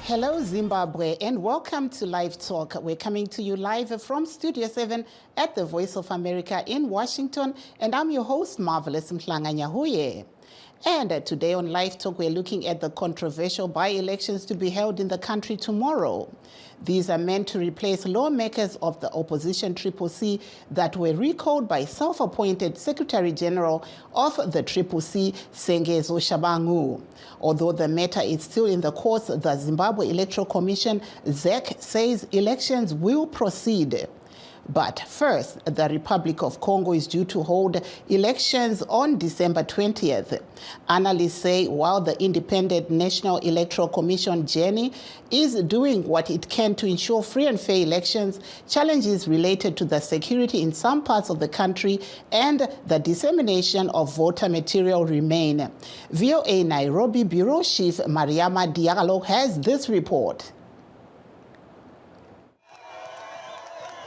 Hello, Zimbabwe, and welcome to LiveTalk. We're coming to you live from Studio 7 at the Voice of America in Washington, and I'm your host, Marvelous Mhlanga-Nyahuye. And today on LiveTalk, we're looking at the controversial by-elections to be held in the country tomorrow. These are meant to replace lawmakers of the opposition CCC that were recalled by self-appointed Secretary General of the CCC, Sengezo Shabangu. Although the matter is still in the courts, the Zimbabwe Electoral Commission, ZEC, says elections will proceed. But first, the Republic of Congo is due to hold elections on December 20th. Analysts say while the Independent National Electoral Commission, JENI, is doing what it can to ensure free and fair elections, challenges related to the security in some parts of the country and the dissemination of voter material remain. VOA Nairobi Bureau Chief Mariama Diallo has this report.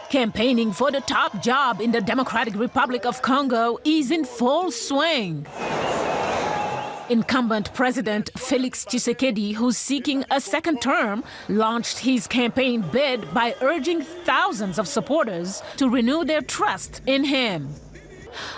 Campaigning for the top job in the Democratic Republic of Congo is in full swing. Incumbent President Felix Tshisekedi, who's seeking a second term, launched his campaign bid by urging thousands of supporters to renew their trust in him.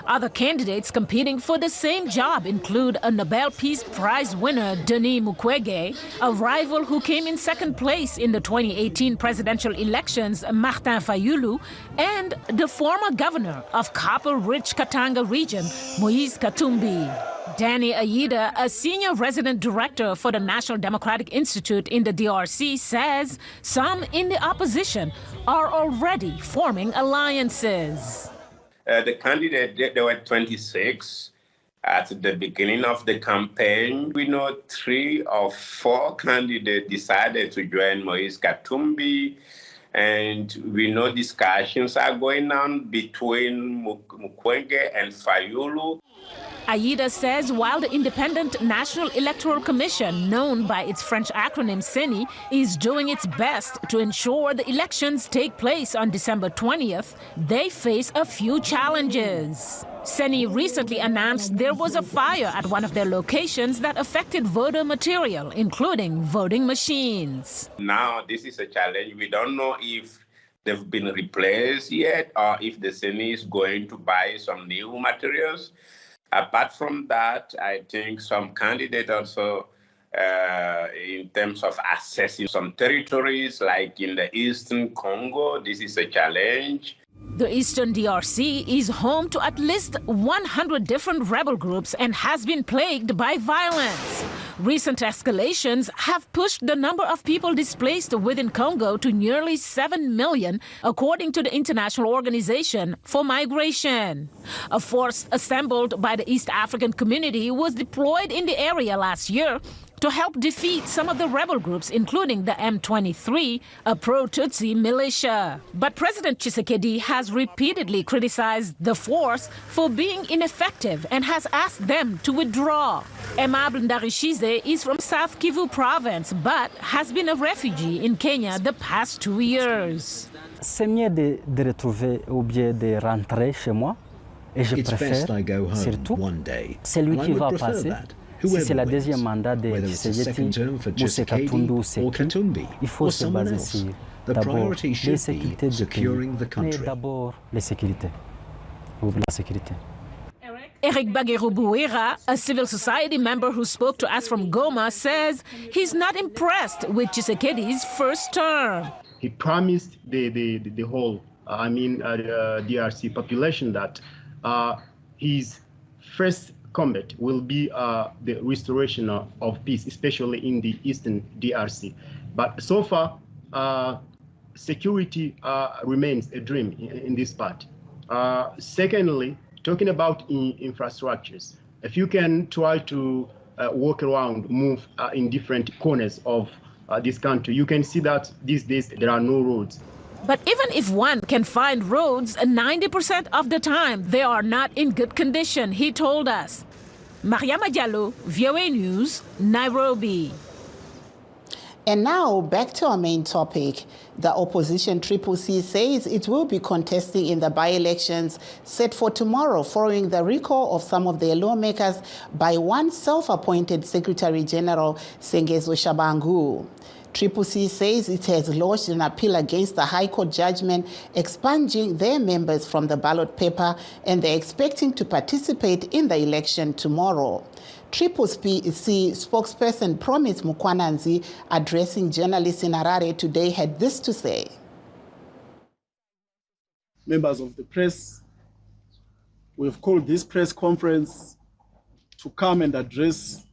Other candidates competing for the same job include a Nobel Peace Prize winner, Denis Mukwege, a rival who came in second place in the 2018 presidential elections, Martin Fayulu, and the former governor of copper-rich Katanga region, Moise Katumbi. Danny Ayida, a senior resident director for the National Democratic Institute in the DRC, says some in the opposition are already forming alliances. The candidate, they were 26 at the beginning of the campaign. We know 3 or 4 candidates decided to join Moise Katumbi, and we know discussions are going on between Mukwege and Fayulu. Ayida says while the Independent National Electoral Commission, known by its French acronym CENI, is doing its best to ensure the elections take place on December 20th, they face a few challenges. CENI recently announced there was a fire at one of their locations that affected voter material, including voting machines. Now, this is a challenge. We don't know if they've been replaced yet or if the CENI is going to buy some new materials. Apart from that, I think some candidates also, in terms of accessing some territories, like in the Eastern Congo, this is a challenge. The Eastern DRC is home to at least 100 different rebel groups and has been plagued by violence. Recent escalations have pushed the number of people displaced within Congo to nearly 7 million, according to the International Organization for Migration. A force assembled by the East African Community was deployed in the area last year to help defeat some of the rebel groups, including the M23, a pro-Tutsi militia. But President Tshisekedi has repeatedly criticized the force for being ineffective and has asked them to withdraw. Aimable Ndarishize is from South Kivu province, but has been a refugee in Kenya the past 2 years. C'est mieux de retrouver ou bien de rentrer chez moi, et je préfère surtout celui qui va passer. Si c'est la deuxième mandat de Tshisekedi, Mousse Katumbi ou Seki, il faut se baser sur d'abord les sécurités du pays, mais d'abord les sécurités, ou la sécurité. Eric Bageru-Bouira, a civil society member who spoke to us from Goma, says he's not impressed with Tshisekedi's first term. He promised the whole, DRC population that his first combat will be the restoration of peace, especially in the Eastern DRC. But so far, security remains a dream in this part. Secondly, talking about infrastructures, if you can try to walk around, move in different corners of this country, you can see that these days there are no roads. But even if one can find roads, 90% of the time they are not in good condition, he told us. Mariama Diallo, VOA News, Nairobi. And now back to our main topic. The opposition CCC says it will be contesting in the by-elections set for tomorrow following the recall of some of their lawmakers by one self-appointed Secretary General, Sengezo Shabangu. CCC says it has lodged an appeal against the High Court judgment expunging their members from the ballot paper, and they're expecting to participate in the election tomorrow. CCC spokesperson Promise Mukwananzi, addressing journalists in Harare today, had this to say. Members of the press, we've called this press conference to come and address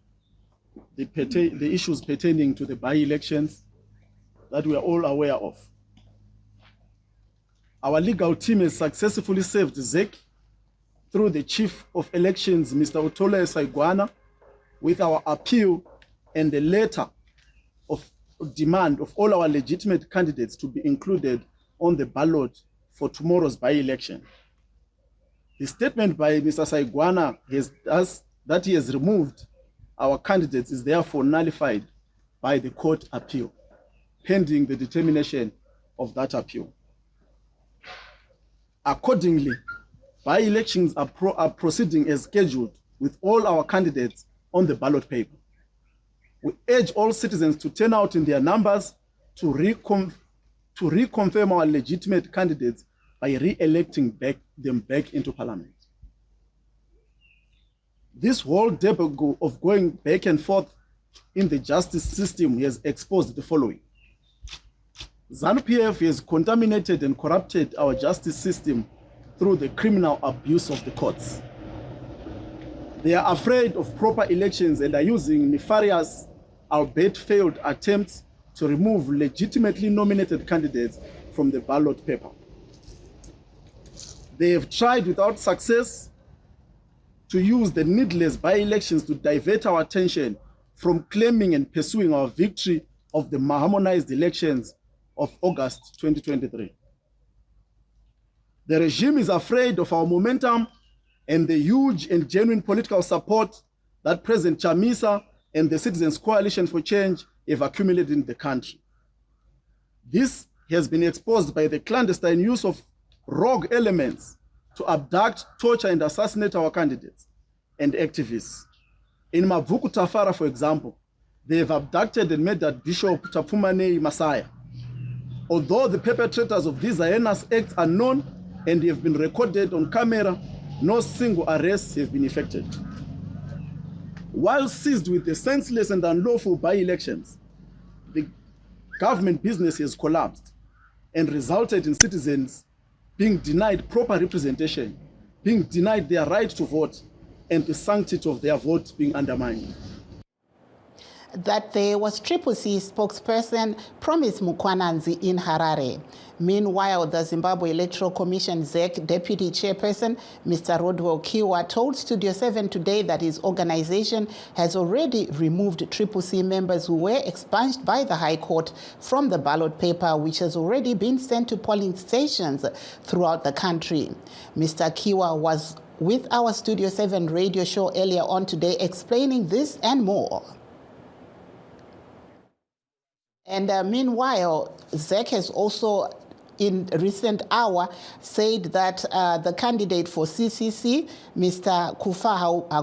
the issues pertaining to the by-elections that we are all aware of. Our legal team has successfully served ZEC through the Chief of Elections, Mr. Otola Saigwana, with our appeal and the letter of demand of all our legitimate candidates to be included on the ballot for tomorrow's by-election. The statement by Mr. Saigwana that he has removed our candidates is therefore nullified by the court appeal, pending the determination of that appeal. Accordingly, by-elections are proceeding as scheduled with all our candidates on the ballot paper. We urge all citizens to turn out in their numbers to reconfirm our legitimate candidates by re-electing them back into parliament. This whole debacle of going back and forth in the justice system has exposed the following. ZANU-PF has contaminated and corrupted our justice system through the criminal abuse of the courts. They are afraid of proper elections and are using nefarious, albeit failed attempts to remove legitimately nominated candidates from the ballot paper. They have tried without success to use the needless by-elections to divert our attention from claiming and pursuing our victory of the harmonized elections of August 2023. The regime is afraid of our momentum and the huge and genuine political support that President Chamisa and the Citizens Coalition for Change have accumulated in the country. This has been exposed by the clandestine use of rogue elements to abduct, torture, and assassinate our candidates and activists. In Mavuku Tafara, for example, they have abducted and murdered Bishop Tapumane Masaya. Although the perpetrators of these heinous acts are known and have been recorded on camera, no single arrests have been effected. While seized with the senseless and unlawful by-elections, the government business has collapsed and resulted in citizens being denied proper representation, being denied their right to vote, and the sanctity of their vote being undermined. That there was CCC spokesperson Promise Mukwananzi in Harare. Meanwhile, the Zimbabwe Electoral Commission ZEC Deputy Chairperson Mr. Rodwell Kiwa told Studio 7 today that his organization has already removed CCC members who were expunged by the High Court from the ballot paper, which has already been sent to polling stations throughout the country. Mr. Kiwa was with our Studio 7 radio show earlier on today explaining this and more. And meanwhile, ZEC has also, in recent hour, said that the candidate for CCC, Mr. Kufa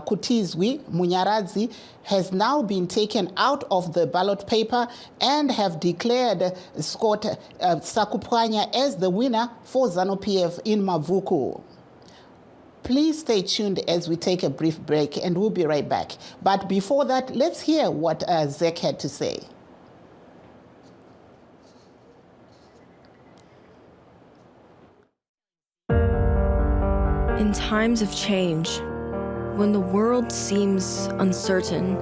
Kutizwi Munyaradzi, has now been taken out of the ballot paper and have declared Scott Sakupwanya as the winner for ZANU-PF in Mavuku. Please stay tuned as we take a brief break, and we'll be right back. But before that, let's hear what ZEC had to say. In times of change, when the world seems uncertain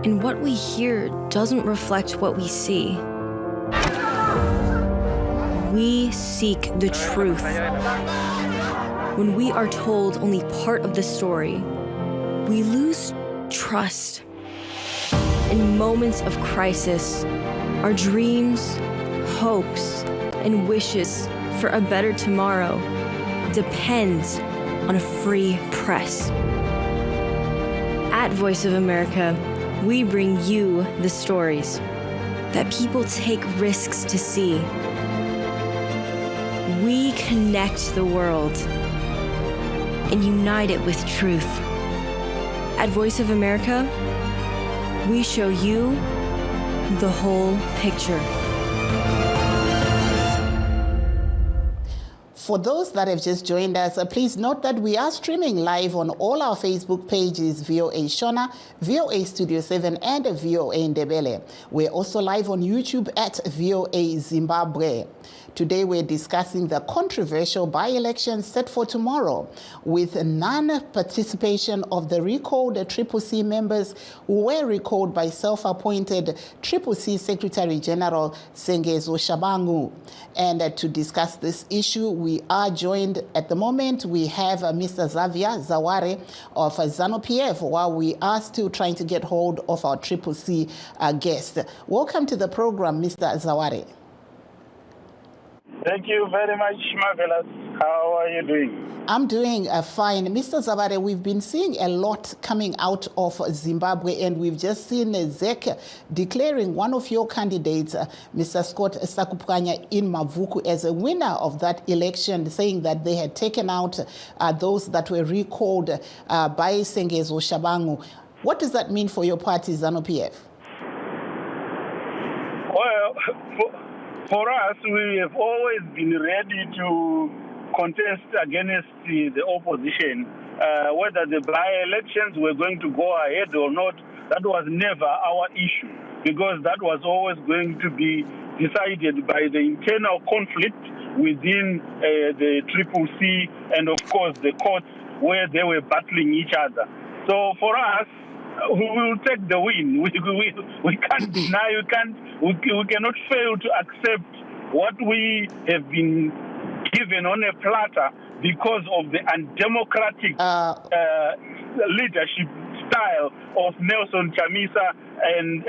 and what we hear doesn't reflect what we see, we seek the truth. When we are told only part of the story, we lose trust. In moments of crisis, our dreams, hopes, and wishes for a better tomorrow depends on a free press. At Voice of America, we bring you the stories that people take risks to see. We connect the world and unite it with truth. At Voice of America, we show you the whole picture. For those that have just joined us, please note that we are streaming live on all our Facebook pages, VOA Shona, VOA Studio 7, and VOA Ndebele. We're also live on YouTube at VOA Zimbabwe. Today we're discussing the controversial by-election set for tomorrow with non-participation of the recalled CCC members who were recalled by self-appointed CCC Secretary General Sengezo Shabangu. And to discuss this issue, we are joined at the moment. We have Mr. Xavier Zaware of ZANU-PF, while we are still trying to get hold of our CCC guest. Welcome to the program, Mr. Zaware. Thank you very much, Marvelous. How are you doing? I'm doing fine. Mr. Zavare, we've been seeing a lot coming out of Zimbabwe, and we've just seen ZEC declaring one of your candidates, Mr. Scott Sakupkanya in Mavuku, as a winner of that election, saying that they had taken out those that were recalled by Sengezo Shabangu. What does that mean for your party, ZANU-PF? Well, for us, we have always been ready to contest against the opposition. Whether the by-elections were going to go ahead or not, that was never our issue, because that was always going to be decided by the internal conflict within the CCC and, of course, the courts where they were battling each other. So for us, we will take the win. We can't deny, we cannot fail to accept what we have been given on a platter because of the undemocratic leadership style of Nelson Chamisa and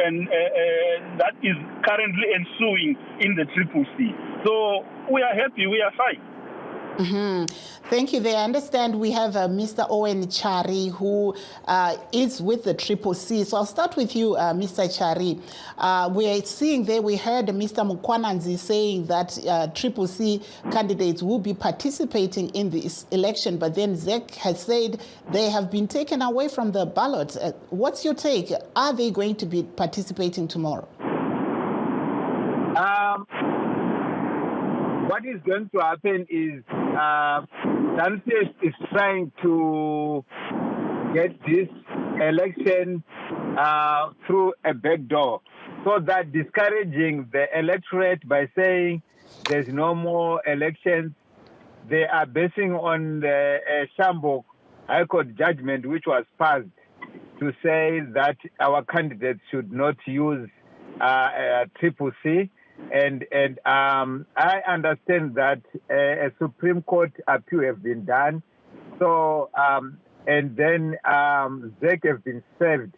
that is currently ensuing in the CCC. So we are happy, we are fine. Mm-hmm. Thank you. I understand we have Mr. Owen Chari, who is with the CCC. So I'll start with you, Mr. Chari. We are seeing there, we heard Mr. Mukwananzi saying that CCC candidates will be participating in this election, but then ZEC has said they have been taken away from the ballot. What's your take? Are they going to be participating tomorrow? What is going to happen is ZANU-PF is trying to get this election through a back door, so that discouraging the electorate by saying there's no more elections. They are basing on the Shambo High Court judgment, which was passed to say that our candidates should not use CCC. And I understand that a Supreme Court appeal has been done. So, and then ZEC has been served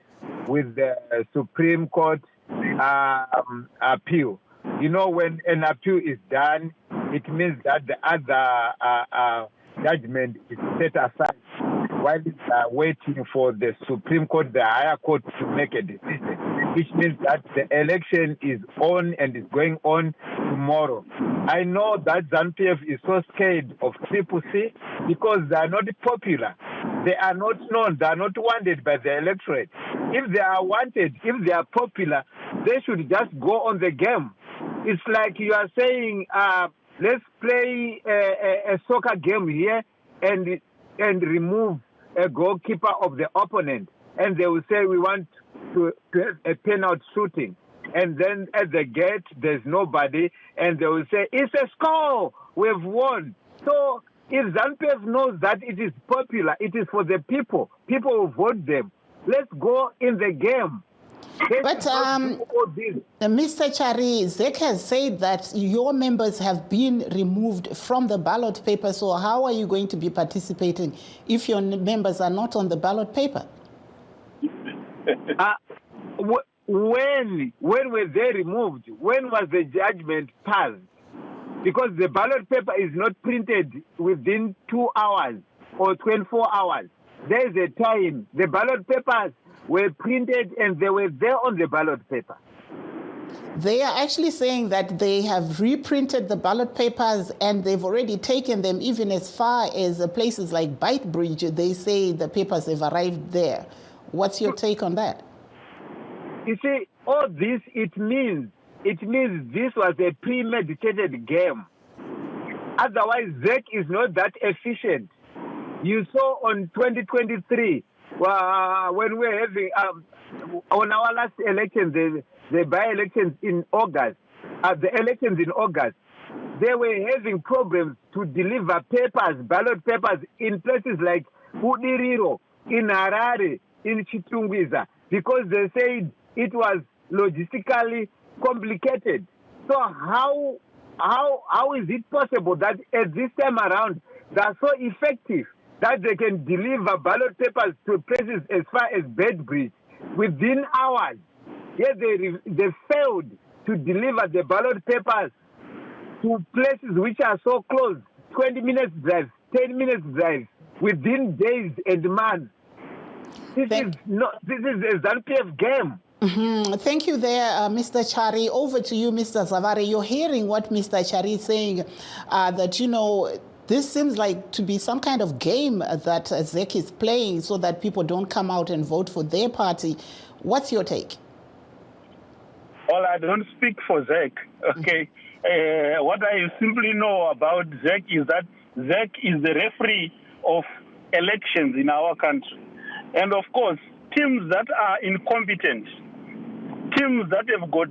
with the Supreme Court appeal. You know, when an appeal is done, it means that the other judgment is set aside while it's waiting for the Supreme Court, the higher court, to make a decision, which means that the election is on and is going on tomorrow. I know that ZANU-PF is so scared of CCC because they are not popular. They are not known. They are not wanted by the electorate. If they are wanted, if they are popular, they should just go on the game. It's like you are saying, let's play a soccer game here and remove a goalkeeper of the opponent, and they will say we want to have a penalty shooting, and then at the gate there's nobody, and they will say it's a score, we've won. So if ZANU-PF knows that it is popular, it is for the people who vote them, let's go in the game. But Mr. Chari, ZEC has said that your members have been removed from the ballot paper. So how are you going to be participating if your members are not on the ballot paper? When were they removed? When was the judgment passed? Because the ballot paper is not printed within 2 hours or 24 hours. There is a time. The ballot papers were printed and they were there on the ballot paper. They are actually saying that they have reprinted the ballot papers and they've already taken them even as far as places like Beitbridge. They say the papers have arrived there. What's your take on that? You see, all this, it means this was a premeditated game. Otherwise, ZEC is not that efficient. You saw on 2023, when we were having, on our last election, the by-elections in August, the elections in August, they were having problems to deliver papers, ballot papers, in places like Budiriro, in Harare, in Chitungwiza, because they said it was logistically complicated. So how is it possible that at this time around they are so effective that they can deliver ballot papers to places as far as Bedbridge within hours? Yet they failed to deliver the ballot papers to places which are so close, 20 minutes drive, 10 minutes drive, within days and months. This is a ZANU-PF game. Mm-hmm. Thank you there, Mr. Chari. Over to you, Mr. Zavare. You're hearing what Mr. Chari is saying, that, this seems like to be some kind of game that ZEC is playing so that people don't come out and vote for their party. What's your take? Well, I don't speak for ZEC, okay? What I simply know about ZEC is that ZEC is the referee of elections in our country. And of course, teams that are incompetent, teams that have got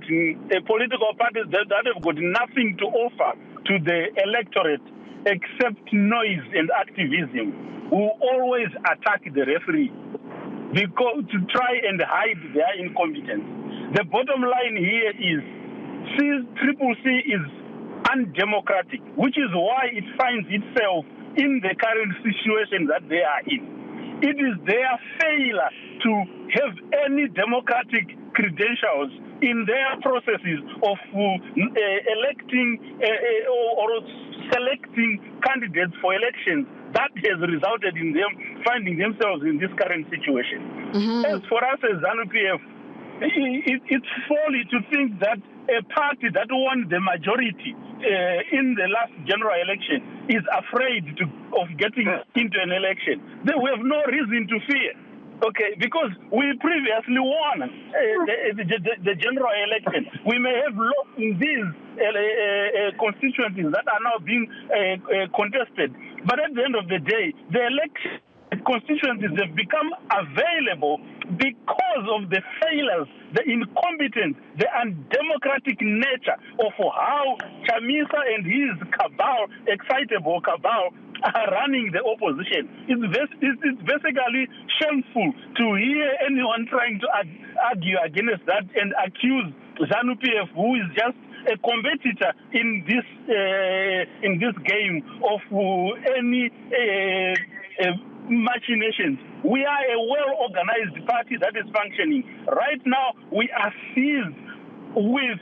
political parties that have got nothing to offer to the electorate except noise and activism, will always attack the referee because to try and hide their incompetence. The bottom line here is CCC is undemocratic, which is why it finds itself in the current situation that they are in. It is their failure to have any democratic credentials in their processes of electing or selecting candidates for elections that has resulted in them finding themselves in this current situation. Mm-hmm. As for us as ZANU-PF, it's folly to think that a party that won the majority in the last general election is afraid of getting into an election. We have no reason to fear, okay, because we previously won the general election. We may have lost in these constituencies that are now being contested, but at the end of the day, the election constituencies have become available because of the failures, the incompetence, the undemocratic nature of how Chamisa and his cabal, excitable cabal, are running the opposition. It's basically shameful to hear anyone trying to argue against that and accuse ZANU-PF, who is just a competitor in this game of any machinations. We are a well-organized party that is functioning. Right now, we are seized with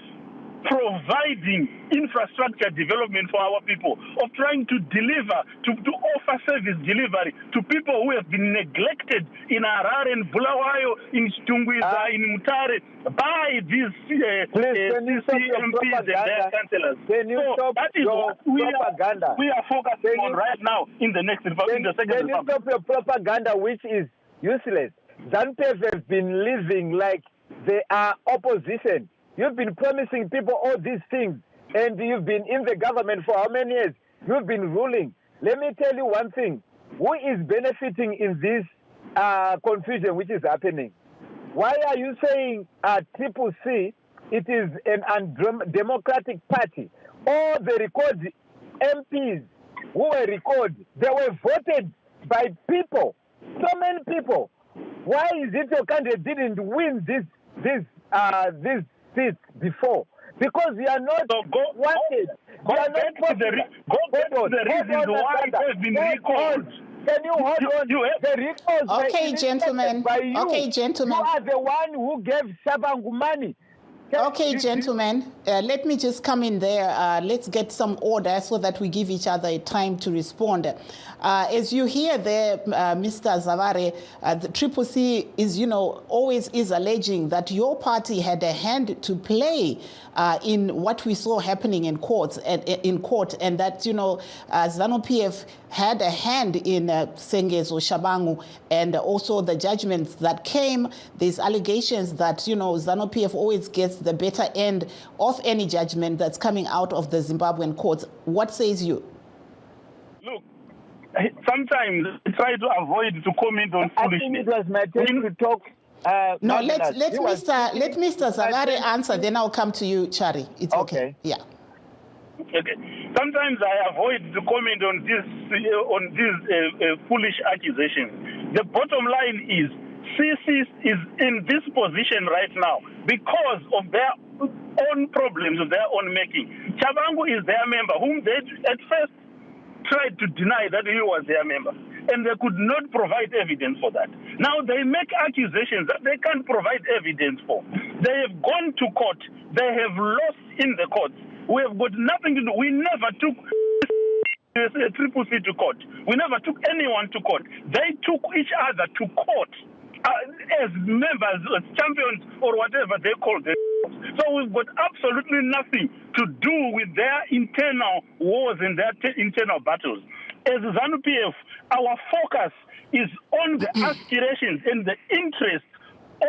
providing infrastructure development for our people, of trying to deliver, to offer service delivery to people who have been neglected in Harare and Bulawayo, in Chitungwiza, in Mutare, by these MPs and their councillors. So that is what we are focusing on right now in the next Republic. Can you stop your propaganda, which is useless? ZANU-PF has been living like they are opposition. You've been promising people all these things, and you've been in the government for how many years? You've been ruling. Let me tell you one thing. Who is benefiting in this confusion which is happening? Why are you saying CCC, it is an undemocratic party? All the record MPs who were recorded, they were voted by people, so many people. Why is it your country didn't win this seats before? Because we are not wanted. Go back to the reasons why they've been recalled. Can you hold on? The recalls okay, gentlemen. by you. Okay, gentlemen. You are the one who gave Shabangu money. Okay, gentlemen, let me just come in there. Let's get some order so that we give each other time to respond. As you hear there, Mr. Zavare, the Triple C is, always is alleging that your party had a hand to play in what we saw happening in court, and that, ZANU-PF had a hand in Sengezo Shabangu and also the judgments that came. There's allegations that, ZANU-PF always gets the better end of any judgment that's coming out of the Zimbabwean courts. What says you? Look, sometimes I try to avoid to comment on foolishness. I think it was my turn to talk. No, let Mr. Zavare answer, then I'll come to you, Chari. It's okay. Yeah. Okay. Sometimes I avoid to comment on these foolish accusations. The bottom line is CC is in this position right now because of their own problems of their own making. Chabangu is their member, whom they at first tried to deny that he was their member, and they could not provide evidence for that. Now they make accusations that they can't provide evidence for. They have gone to court. They have lost in the courts. We have got nothing to do. We never took Triple C to court. We never took anyone to court. They took each other to court as members, as champions, or whatever they call themselves. So we've got absolutely nothing to do with their internal wars and their internal battles. As ZANU-PF, our focus is on the aspirations and the interests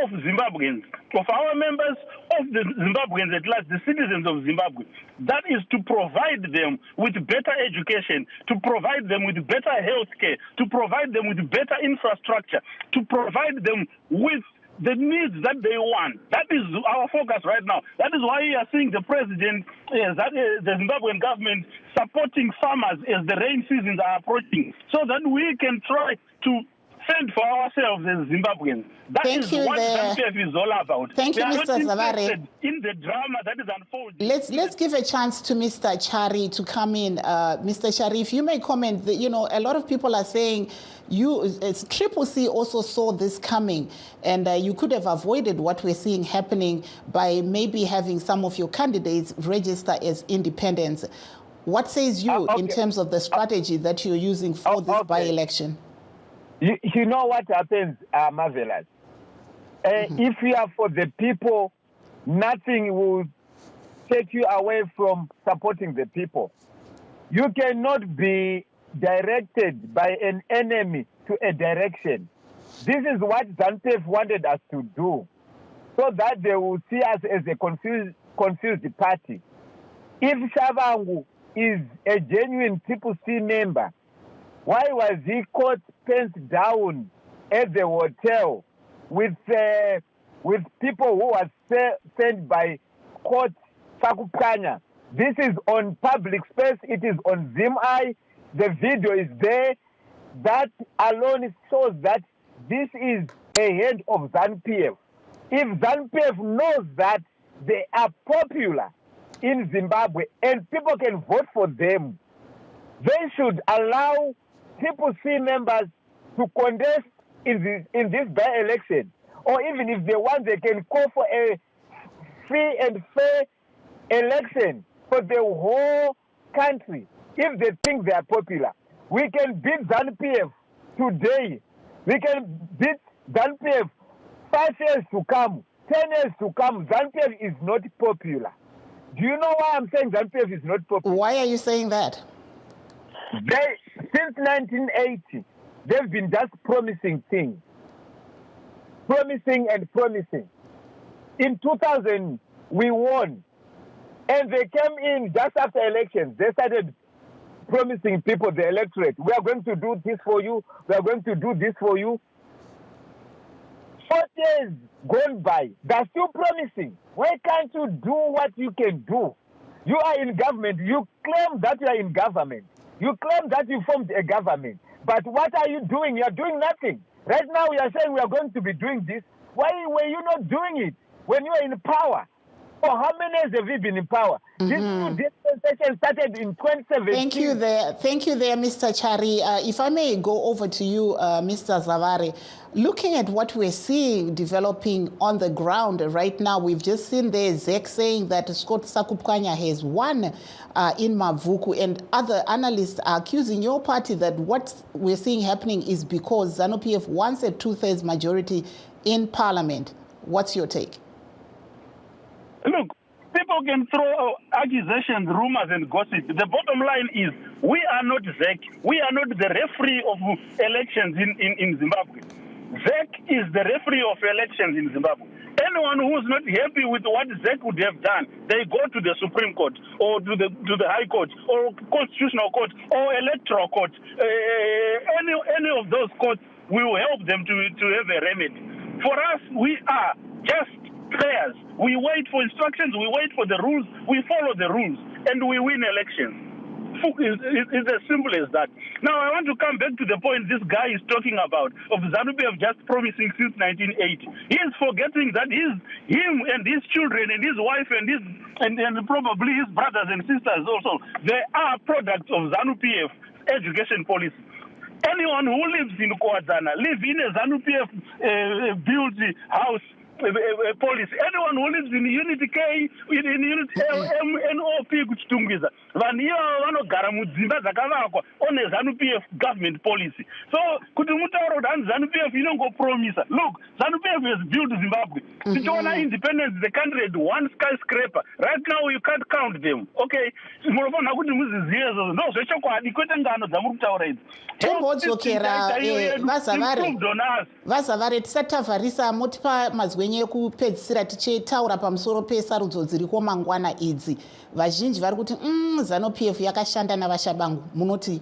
of Zimbabweans, of our members, of the Zimbabweans at large, the citizens of Zimbabwe. That is to provide them with better education, to provide them with better health care, to provide them with better infrastructure, to provide them with the needs that they want. That is our focus right now. That is why you are seeing the president, the Zimbabwean government, supporting farmers as the rain seasons are approaching, so that we can try to fend for ourselves as Zimbabweans. That is what ZANU-PF is all about. Thank you, Mr. Zavare. In the drama that is unfolding. Let's give a chance to Mr. Chari to come in. Mr. Chari, if you may comment, that, a lot of people are saying Triple C also saw this coming, and you could have avoided what we're seeing happening by maybe having some of your candidates register as independents. What says you in terms of the strategy that you're using for this by-election? You know what happens, Marvelous? If you are for the people, nothing will take you away from supporting the people. You cannot be directed by an enemy to a direction. This is what ZANU-PF wanted us to do, so that they will see us as a confused party. If Shabangu is a genuine Triple C member, why was he caught pens down at the hotel with people who were sent by court Sakupkanya? This is on public space. It is on ZimEye. The video is there. That alone shows that this is a head of ZANU-PF. If ZANU-PF knows that they are popular in Zimbabwe and people can vote for them, they should allow Triple C members to contest in this by-election. Or even if they want, they can call for a free and fair election for the whole country. If they think they are popular, we can beat ZANU-PF today. We can beat ZANU-PF 5 years to come, 10 years to come. ZANU-PF is not popular. Do you know why I'm saying ZANU-PF is not popular? Why are you saying that? Since 1980, they've been just promising things. Promising and promising. In 2000, we won. And they came in just after elections. They started promising people, the electorate, we are going to do this for you. We are going to do this for you. 4 years gone by. They're still promising. Why can't you do what you can do? You are in government. You claim that you are in government. You claim that you formed a government. But what are you doing? You are doing nothing. Right now, we are saying we are going to be doing this. Why were you not doing it when you are in power? For how many years have you been in power? These 2 decades session started in 2017. Thank you there, Mr. Chari. If I may go over to you, Mr. Zavare. Looking at what we're seeing developing on the ground right now, we've just seen there ZEC saying that Scott Sakupkanya has won in Mavuku, and other analysts are accusing your party that what we're seeing happening is because ZANU-PF wants a 2/3 majority in parliament. What's your take? Look, people can throw accusations, rumors, and gossip. The bottom line is we are not ZEC. We are not the referee of elections in Zimbabwe. ZEC is the referee of elections in Zimbabwe. Anyone who's not happy with what ZEC would have done, they go to the Supreme Court or to the High Court or Constitutional Court or Electoral Court. Any of those courts will help them to have a remedy. For us, we are just players. We wait for instructions, we wait for the rules, we follow the rules, and we win elections. It's as simple as that. Now, I want to come back to the point this guy is talking about, of ZANU-PF just promising since 1980. He is forgetting that him and his children and his wife and probably his brothers and sisters also, they are products of ZANU-PF education policy. Anyone who lives in Kwazana, lives in a ZANU-PF built house, policy. Anyone who lives in Unity K, in Unity MNOP kuchitungiza vanhu vanogara mudzimba dzakavakwa on a ZANU-PF government policy. So kuti mutauro kuti ZANU-PF inongopromisa. Look, ZANU-PF has built Zimbabwe. Tichiona independence, the country had one skyscraper. Right now you can't count them. Okay, munofanira kuti muzizive izvozvo. Ndozvechokwadi kwete ngano dzamuri kutaura idzi. Tombodzokeera Vazavare tisati tavharisa motipa mazwenyu ekupedzisira tichitaura pamusoro pesarudzo dziriko mangwana idzi. Vazhinji vari kuti ZANU-PF yakashanda navashabangu. Munoti?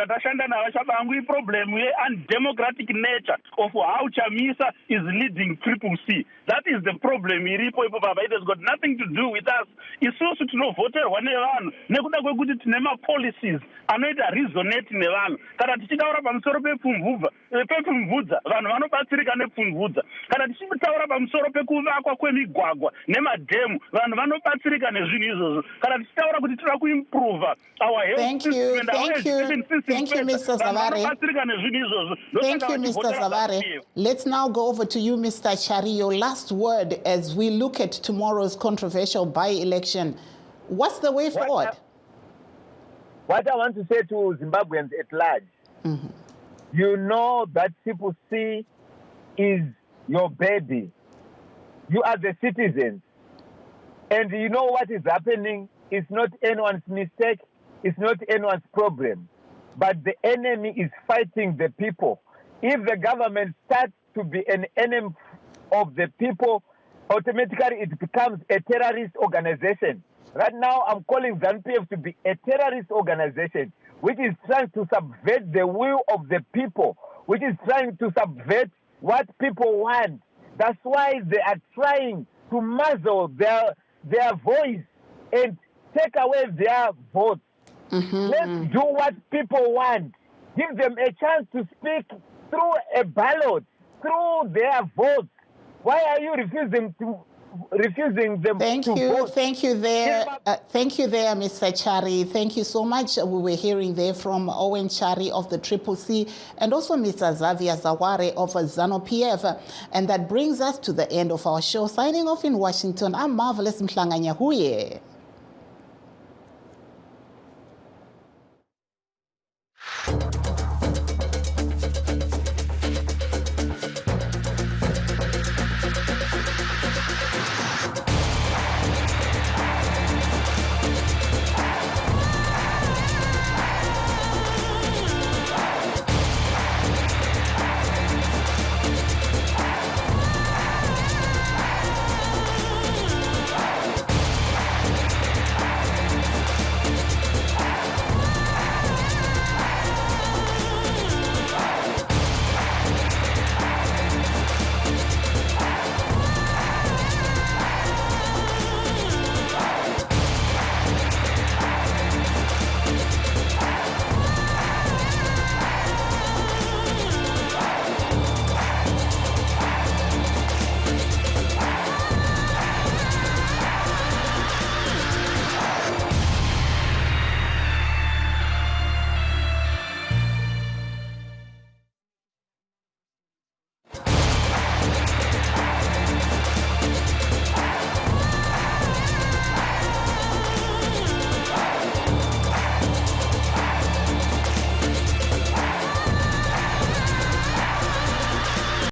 Tashanda navashabangu problem undemocratic nature of how Chamisa is leading CCC. That is the problem. It has got nothing to do with us. It's also to know voter one nekuda kwekuti tine policies anoita resonate nevanhu. Kana tichitaura pamusoro pepfumvudza vanhu vanobatsirika nepfumvudza. Kana tichitaura pamusoro pekuvakwa kwemigwagwa nemadhemu vanhu vanobatsirika nezvinhu izvozvo. Kana tichitaura kuti toda kuimprove our health system and our education system. Thank you, Mr. Zavare. Thank you, Mr. Zavare. Let's now go over to you, Mr. Chari. Your last word as we look at tomorrow's controversial by-election. What's the way forward? What I want to say to Zimbabweans at large, you know that CCC is your baby. You are the citizens. And you know what is happening. It's not anyone's mistake. It's not anyone's problem. But the enemy is fighting the people. If the government starts to be an enemy of the people, automatically it becomes a terrorist organization. Right now, I'm calling ZANU-PF to be a terrorist organization, which is trying to subvert the will of the people, which is trying to subvert what people want. That's why they are trying to muzzle their voice and take away their votes. Let's do what people want. Give them a chance to speak through a ballot, through their votes. Why are you refusing them to vote? Thank you there, Mr. Chari. Thank you so much. We were hearing there from Owen Chari of the CCC and also Mr. Xavier Zaware of ZANU-PF. And that brings us to the end of our show. Signing off in Washington, I'm Marvelous Mhlanga Nyahuye.